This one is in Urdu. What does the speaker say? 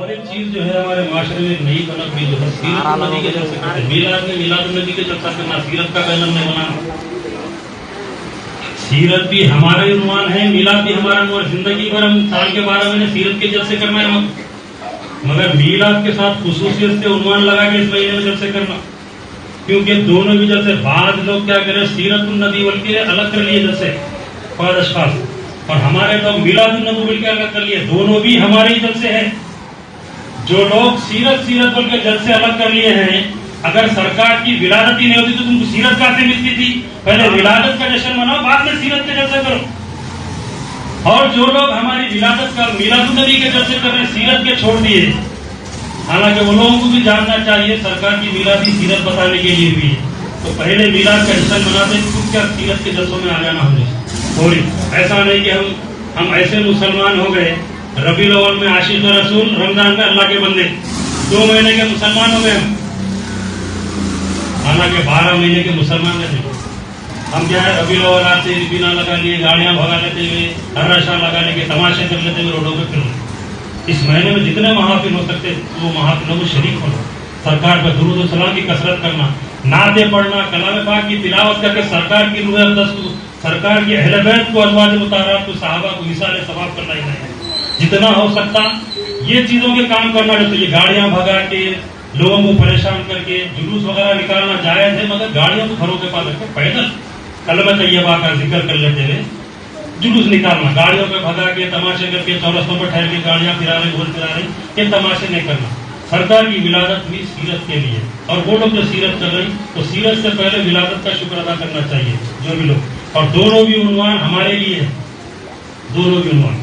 اور ایک چیز جو ہے ہمارے معاشرے میں نئی بنک ہوئی جو ہے سیرت النبی کے جلسے کرتے ہیں. میلاد میں میلاد النبی کے جلسہ کرنا، سیرت کا بیانر نہیں بنانا. سیرت بھی ہمارا عنوان ہے، میلاد بھی ہمارا عنوان. زندگی بھر ہم سال کے 12 مہینے سیرت کے جلسے کرنا ہے، مگر میلاد کے ساتھ خصوصیت سے عنوان لگا کے اس مہینے میں جلسے کرنا، کیونکہ دونوں بھی جلسے بعض لوگ کیا کریں سیرت النبی بلکہ الگ کر لیے جلسے بعض اشخاص، اور ہمارے لوگ میلاد النبی بول کے الگ کر لیے. دونوں بھی ہمارے ہی جلسے ہیں. جو لوگ سیرت بول کے جلسے الگ کر لیے ہیں، اگر سرکار کی ولادت ہی نہیں ہوتی تو تم کو سیرت کہاں سے ملتی تھی؟ پہلے ولادت کا جشن مناؤ، بعد میں سیرت کے جلسے کرو. اور جو لوگ ہماری ولادت کا میلاد النبی کے جلسے کر رہے ہیں، سیرت کے چھوڑ دیے، حالانکہ وہ لوگوں کو بھی جاننا چاہیے سرکار کی میلادی سیرت بتانے کے لیے بھی. تو پہلے میلاد کا جشن مناتے ہیں، کیا سیرت کے جلسوں میں آ جانا ہمیں تھوڑی. ایسا نہیں کہ ہم ایسے مسلمان ہو گئے ربیع الاول میں عاشق رسول، رمضان میں اللہ کے بندے، 2 مہینے کے مسلمان ہو گئے ہم، حالانکہ 12 مہینے کے مسلمان رہتے. ہم کیا ہے ربیع الاول آتے بینا لگا لیے، گاڑیاں بھگا لیتے ہوئے، ہراشا لگا لے کے تماشے کر لیتے ہوئے روڈوں پہ پھر. اس مہینے میں جتنے محافل ہو سکتے وہ محافلوں میں شریک ہونا، سرکار پر درود و سلام کی کثرت کرنا، نعتیں پڑھنا، کلام پاک کی تلاوت کر کے سرکار کی روح اقدس کو، سرکار کی اہل بیت کو، ازواج مطہرات کو، صحابہ کو ایصال ثواب کرنا ہی نہیں ہے. جتنا ہو سکتا یہ چیزوں کے کام کرنا چاہیے. یہ گاڑیاں بھگا کے لوگوں کو پریشان کر کے جلوس وغیرہ نکالنا جائز ہے، مگر گاڑیوں کو گھروں کے پاس رکھ کے پیدل کلمہ طیبہ کا ذکر کر لیتے ہوئے جلوس نکالنا، گاڑیوں پہ بھگا کے تماشے کر کے چورستوں پہ ٹھہر کے گاڑیاں پھرا رہے گھول پھرا رہے، یہ تماشے نہیں کرنا. سرکار کی ولادت ہوئی سیرت کے لیے، اور وہ لوگ جو سیرت کر رہی تو سیرت سے پہلے ولادت کا شکر ادا کرنا چاہیے جو بھی لوگ. اور دونوں بھی عنوان ہمارے لیے ہے، دونوں بھی عنوان.